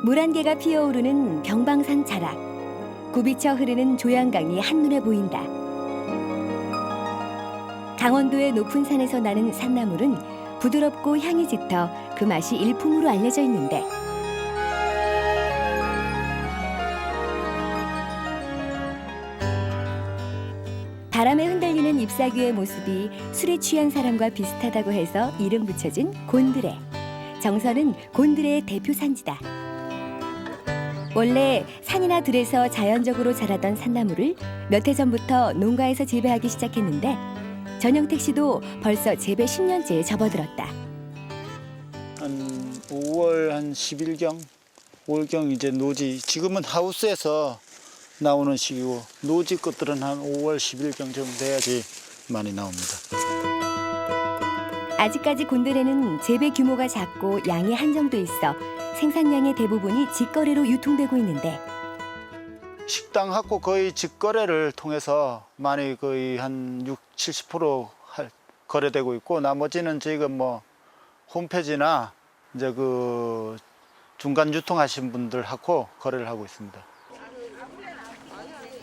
물안개가 피어오르는 병방산 자락. 굽이쳐 흐르는 조양강이 한눈에 보인다. 강원도의 높은 산에서 나는 산나물은 부드럽고 향이 짙어 그 맛이 일품으로 알려져 있는데 바람에 흔들리는 잎사귀의 모습이 술에 취한 사람과 비슷하다고 해서 이름 붙여진 곤드레. 정선은 곤드레의 대표 산지다. 원래 산이나 들에서 자연적으로 자라던 산나물을 몇 해 전부터 농가에서 재배하기 시작했는데 전영택 씨도 벌써 재배 10년째에 접어들었다. 한 5월 한 10일경, 5월경 이제 노지, 지금은 하우스에서 나오는 시기고 노지 것들은 한 5월 10일경 정도 돼야지 많이 나옵니다. 아직까지 곤드레는 재배 규모가 작고 양이 한정돼 있어 생산량의 대부분이 직거래로 유통되고 있는데 식당하고 거의 직거래를 통해서 많이 거의 한 60~70% 거래되고 있고 나머지는 지금 뭐 홈페이지나 이제 그 중간 유통하신 분들하고 거래를 하고 있습니다.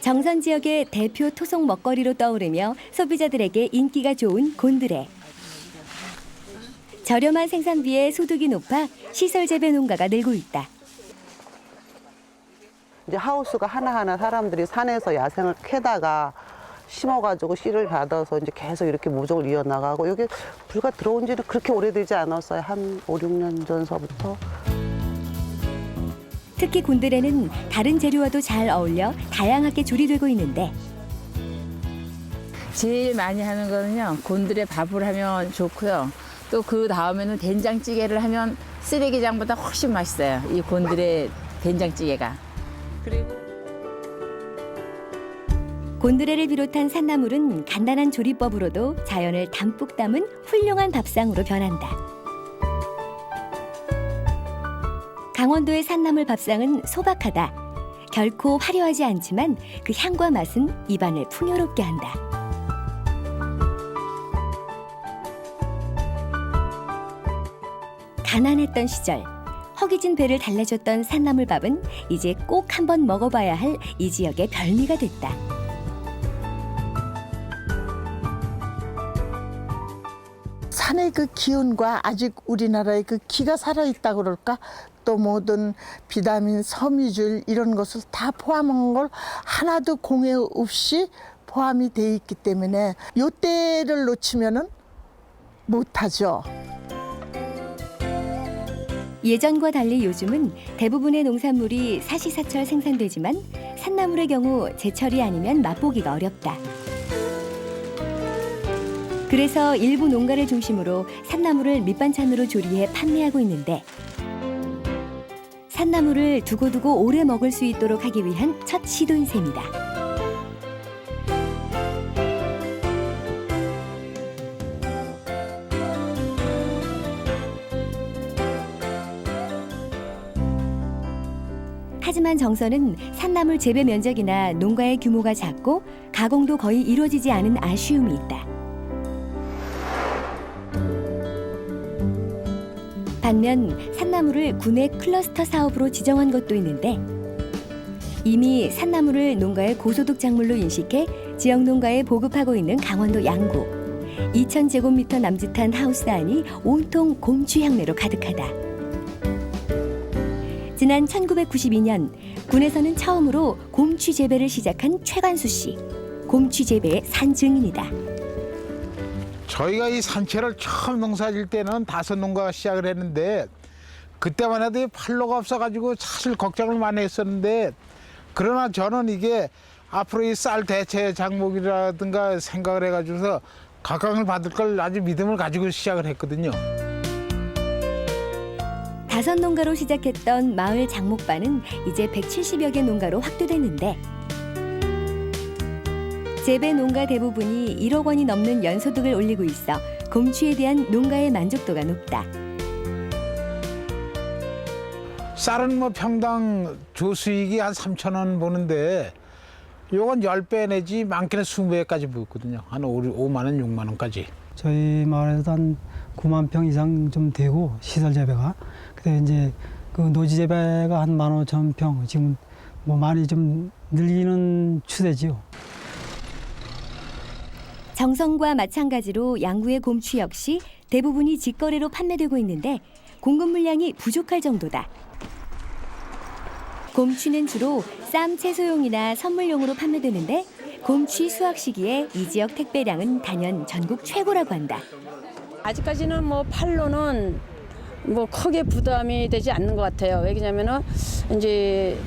정선 지역의 대표 토속 먹거리로 떠오르며 소비자들에게 인기가 좋은 곤드레. 저렴한 생산비에 소득이 높아 시설 재배 농가가 늘고 있다. 이제 하우스가 하나하나 사람들이 산에서 야생을 캐다가 심어가지고 씨를 받아서 이제 계속 이렇게 모종을 이어나가고 여기 불과 들어온 지는 그렇게 오래되지 않았어요. 한 5, 6년 전서부터. 특히 곤드레는 다른 재료와도 잘 어울려 다양하게 조리되고 있는데 제일 많이 하는 거는요. 곤드레 밥을 하면 좋고요. 또 그 다음에는 된장찌개를 하면 쓰레기장보다 훨씬 맛있어요. 이 곤드레 된장찌개가. 그리고 곤드레를 비롯한 산나물은 간단한 조리법으로도 자연을 담뿍 담은 훌륭한 밥상으로 변한다. 강원도의 산나물 밥상은 소박하다. 결코 화려하지 않지만 그 향과 맛은 입안을 풍요롭게 한다. 가난했던 시절 허기진 배를 달래줬던 산나물밥은 이제 꼭 한번 먹어봐야 할 이 지역의 별미가 됐다. 산의 그 기운과 아직 우리나라의 그 기가 살아있다고 그럴까? 또 모든 비타민, 섬유질 이런 것을 다 포함한 걸 하나도 공해 없이 포함이 돼 있기 때문에 요때를 놓치면은 못하죠. 예전과 달리 요즘은 대부분의 농산물이 사시사철 생산되지만 산나물의 경우 제철이 아니면 맛보기가 어렵다. 그래서 일부 농가를 중심으로 산나물을 밑반찬으로 조리해 판매하고 있는데 산나물을 두고두고 오래 먹을 수 있도록 하기 위한 첫 시도인 셈이다. 하지만 정선은 산나물 재배 면적이나 농가의 규모가 작고 가공도 거의 이루어지지 않은 아쉬움이 있다. 반면 산나물을 군의 클러스터 사업으로 지정한 것도 있는데 이미 산나물을 농가의 고소득 작물로 인식해 지역 농가에 보급하고 있는 강원도 양구. 2,000제곱미터 남짓한 하우스 안이 온통 곰취 향내로 가득하다. 지난 1992년 군에서는 처음으로 곰취 재배를 시작한 최관수 씨. 곰취 재배의 산증인이다. 저희가 이 산채를 처음 농사질 때는 5농가가 시작을 했는데 그때만 해도 팔로가 없어가지고 사실 걱정을 많이 했었는데 그러나 저는 이게 앞으로 이 쌀 대체 작목이라든가 생각을 해가지고서 각광을 받을 걸 아주 믿음을 가지고 시작을 했거든요. 5농가로 시작했던 마을 장목반은 이제 170여 개 농가로 확대됐는데 재배 농가 대부분이 1억 원이 넘는 연소득을 올리고 있어 곰취에 대한 농가의 만족도가 높다. 쌀은 뭐 평당 조수익이 한 3,000원 보는데 요건 10배 내지 많게는 20배까지 보거든요. 한 5만 원, 6만 원까지. 저희 마을에도 한 9만 평 이상 좀 되고 시설 재배가. 그때 이제 그 노지 재배가 한 15,000평 지금 뭐 많이 좀 늘리는 추세지요. 정성과 마찬가지로 양구의 곰취 역시 대부분이 직거래로 판매되고 있는데 공급 물량이 부족할 정도다. 곰취는 주로 쌈 채소용이나 선물용으로 판매되는데 곰취 수확 시기에 이 지역 택배량은 단연 전국 최고라고 한다. 아직까지는 뭐 팔로는 뭐 크게 부담이 되지 않는 것 같아요. 왜냐면은 이제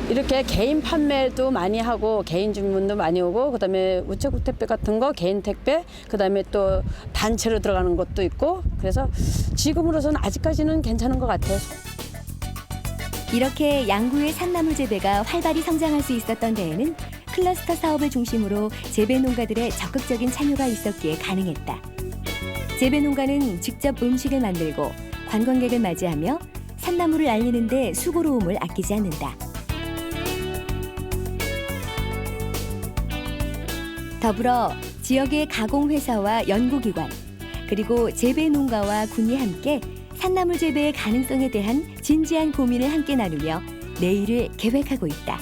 이렇게 개인 판매도 많이 하고 개인 주문도 많이 오고 그다음에 우체국 택배 같은 거 개인 택배 그다음에 또 단체로 들어가는 것도 있고 그래서 지금으로서는 아직까지는 괜찮은 것 같아요. 이렇게 양구의 산나물 재배가 활발히 성장할 수 있었던 데에는 클러스터 사업을 중심으로 재배 농가들의 적극적인 참여가 있었기에 가능했다. 재배 농가는 직접 음식을 만들고 관광객을 맞이하며 산나물을 알리는 데 수고로움을 아끼지 않는다. 더불어 지역의 가공회사와 연구기관, 그리고 재배 농가와 군이 함께 산나물 재배의 가능성에 대한 진지한 고민을 함께 나누며 내일을 계획하고 있다.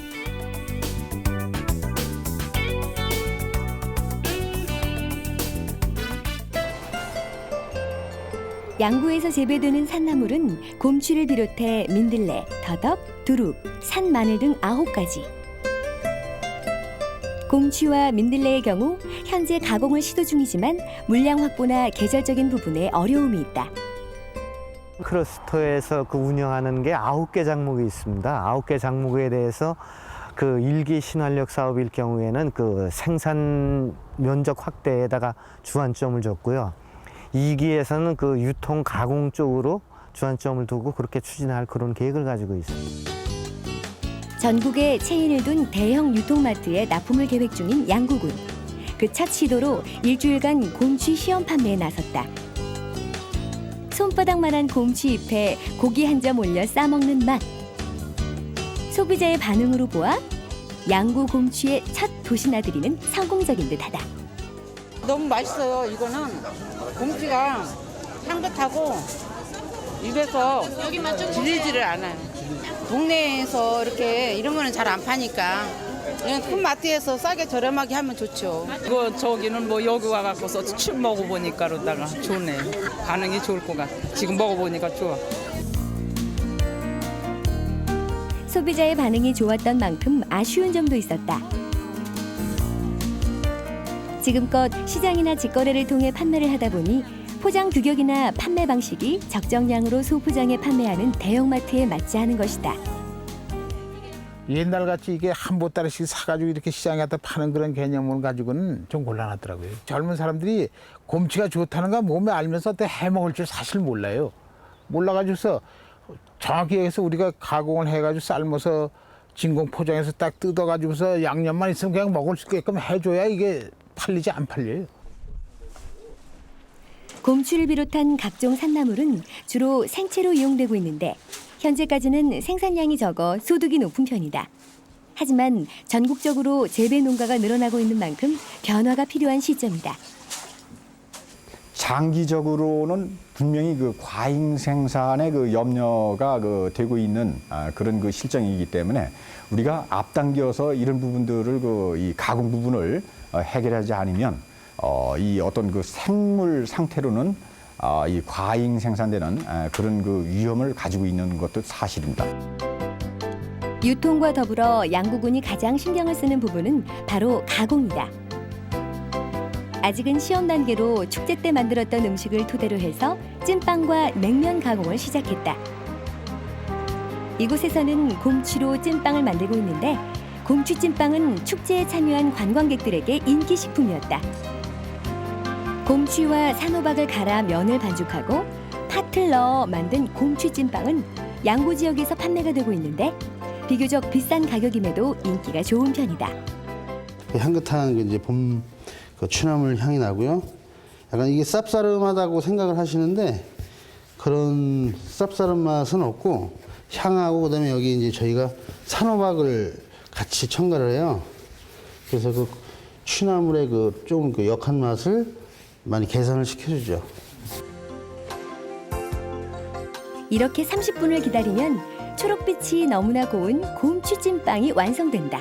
양구에서 재배되는 산나물은 곰취를 비롯해 민들레, 더덕, 두릅, 산마늘 등 9가지. 곰취와 민들레의 경우 현재 가공을 시도 중이지만 물량 확보나 계절적인 부분에 어려움이 있다. 클러스터에서 그 운영하는 게 9개 장목이 있습니다. 9개 장목에 대해서 그 1기 신활력 사업일 경우에는 그 생산 면적 확대에다가 주안점을 줬고요. 2기에서는 그 유통 가공 쪽으로 주안점을 두고 그렇게 추진할 그런 계획을 가지고 있습니다. 전국에 체인을 둔 대형 유통마트에 납품을 계획 중인 양구군. 그 첫 시도로 일주일간 곰취 시험 판매에 나섰다. 손바닥만한 곰취 잎에 고기 한 점 올려 싸먹는 맛. 소비자의 반응으로 보아 양구 곰취의 첫 도시나들이는 성공적인 듯하다. 너무 맛있어요. 이거는 곰취가 향긋하고 입에서 질리지를 않아요. 동네에서 이렇게 이런 거는 잘 안 파니까 이런 큰 마트에서 싸게 저렴하게 하면 좋죠. 이거 저기는 뭐 여기 와갖고서 춤 먹어보니까 그러다가 좋네. 반응이 좋을 것 같아. 지금 먹어보니까 좋아. 소비자의 반응이 좋았던 만큼 아쉬운 점도 있었다. 지금껏 시장이나 직거래를 통해 판매를 하다 보니 포장 규격이나 판매 방식이 적정량으로 소포장해 판매하는 대형마트에 맞지 않은 것이다. 옛날같이 이게 한 보따리씩 사가지고 이렇게 시장에 갖다 파는 그런 개념을 가지고는 좀 곤란하더라고요. 젊은 사람들이 곰취가 좋다는 거 몸에 알면서 또 해먹을 줄 사실 몰라요. 몰라가지고서 정확히 해서 우리가 가공을 해가지고 삶아서 진공 포장해서 딱 뜯어가지고서 양념만 있으면 그냥 먹을 수 있게끔 해줘야 이게 팔리지 안 팔려요. 곰취를 비롯한 각종 산나물은 주로 생채로 이용되고 있는데 현재까지는 생산량이 적어 소득이 높은 편이다. 하지만 전국적으로 재배 농가가 늘어나고 있는 만큼 변화가 필요한 시점이다. 장기적으로는 분명히 그 과잉 생산에 그 염려가 되고 있는 그런 그 실정이기 때문에 우리가 앞당겨서 이런 부분들을 이 가공 부분을 해결하지 않으면 이 어떤 그 생물 상태로는 이 과잉 생산되는 그런 그 위험을 가지고 있는 것도 사실입니다. 유통과 더불어 양구군이 가장 신경을 쓰는 부분은 바로 가공이다. 아직은 시험 단계로 축제 때 만들었던 음식을 토대로 해서 찐빵과 냉면 가공을 시작했다. 이곳에서는 곰취로 찐빵을 만들고 있는데 곰취 찐빵은 축제에 참여한 관광객들에게 인기 식품이었다. 곰취와 산호박을 갈아 면을 반죽하고 팥을 넣어 만든 곰취 찐빵은 양구 지역에서 판매가 되고 있는데 비교적 비싼 가격임에도 인기가 좋은 편이다. 향긋한 이제 봄 취나물 향이 나고요. 약간 이게 쌉싸름하다고 생각을 하시는데 그런 쌉싸름 맛은 없고 향하고 그다음에 여기 이제 저희가 산호박을 같이 첨가를 해요. 그래서 그 취나물의 조금 역한 맛을 많이 개선을 시켜주죠. 이렇게 30분을 기다리면 초록빛이 너무나 고운 곰취찐빵이 완성된다.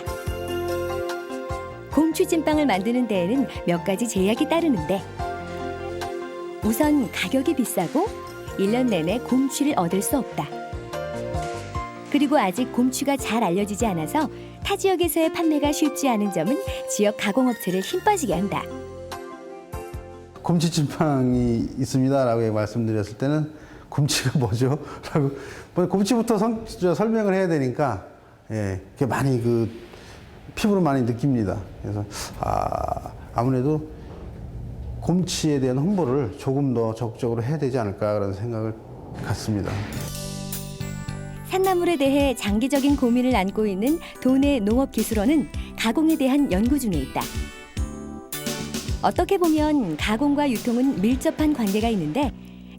곰취찐빵을 만드는 데에는 몇 가지 제약이 따르는데 우선 가격이 비싸고 1년 내내 곰취를 얻을 수 없다. 그리고 아직 곰취가 잘 알려지지 않아서 타 지역에서의 판매가 쉽지 않은 점은 지역 가공업체를 힘 빠지게 한다. 곰취찐빵이 있습니다라고 말씀드렸을 때는 곰취가 뭐죠? 라고 곰취부터 설명을 해야 되니까 그게 많이 피부로 많이 느낍니다. 그래서 아무래도 곰취에 대한 홍보를 조금 더 적극적으로 해야 되지 않을까 그런 생각을 갖습니다. 산나물에 대해 장기적인 고민을 안고 있는 도내 농업기술원은 가공에 대한 연구 중에 있다. 어떻게 보면 가공과 유통은 밀접한 관계가 있는데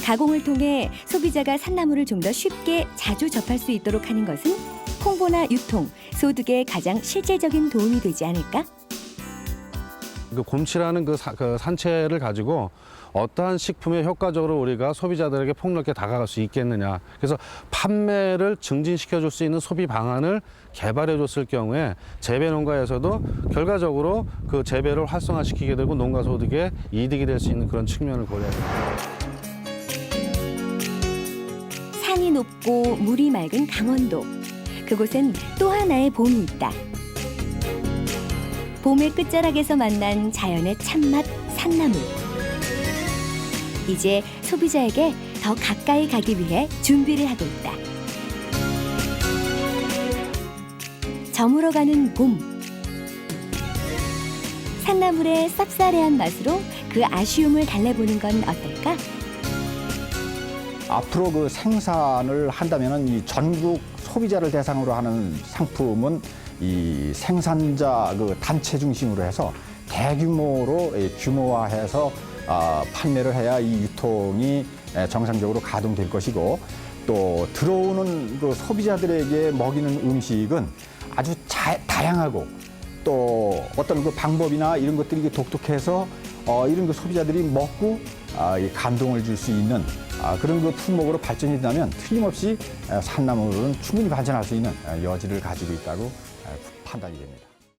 가공을 통해 소비자가 산나물을 좀 더 쉽게 자주 접할 수 있도록 하는 것은 홍보나 유통, 소득에 가장 실질적인 도움이 되지 않을까? 그 곰취라는 그 산채를 가지고 어떠한 식품에 효과적으로 우리가 소비자들에게 폭넓게 다가갈 수 있겠느냐. 그래서 판매를 증진시켜 줄 수 있는 소비 방안을 개발해 줬을 경우에 재배 농가에서도 결과적으로 그 재배를 활성화시키게 되고 농가 소득에 이득이 될 수 있는 그런 측면을 고려해야 됩니다. 산이 높고 물이 맑은 강원도. 그곳엔 또 하나의 봄이 있다. 봄의 끝자락에서 만난 자연의 참맛 산나물. 이제 소비자에게 더 가까이 가기 위해 준비를 하고 있다. 저물어가는 봄. 산나물의 쌉싸래한 맛으로 그 아쉬움을 달래보는 건 어떨까? 앞으로 그 생산을 한다면은 이 전국 소비자를 대상으로 하는 상품은 이 생산자 그 단체 중심으로 해서 대규모로 규모화해서 판매를 해야 이 유통이 정상적으로 가동될 것이고, 또 들어오는 그 소비자들에게 먹이는 음식은 아주 다양하고 또 어떤 그 방법이나 이런 것들이 독특해서 이런 그 소비자들이 먹고 감동을 줄 수 있는 그런 그 품목으로 발전이 된다면 틀림없이 산나물은 충분히 발전할 수 있는 여지를 가지고 있다고 판단이 됩니다.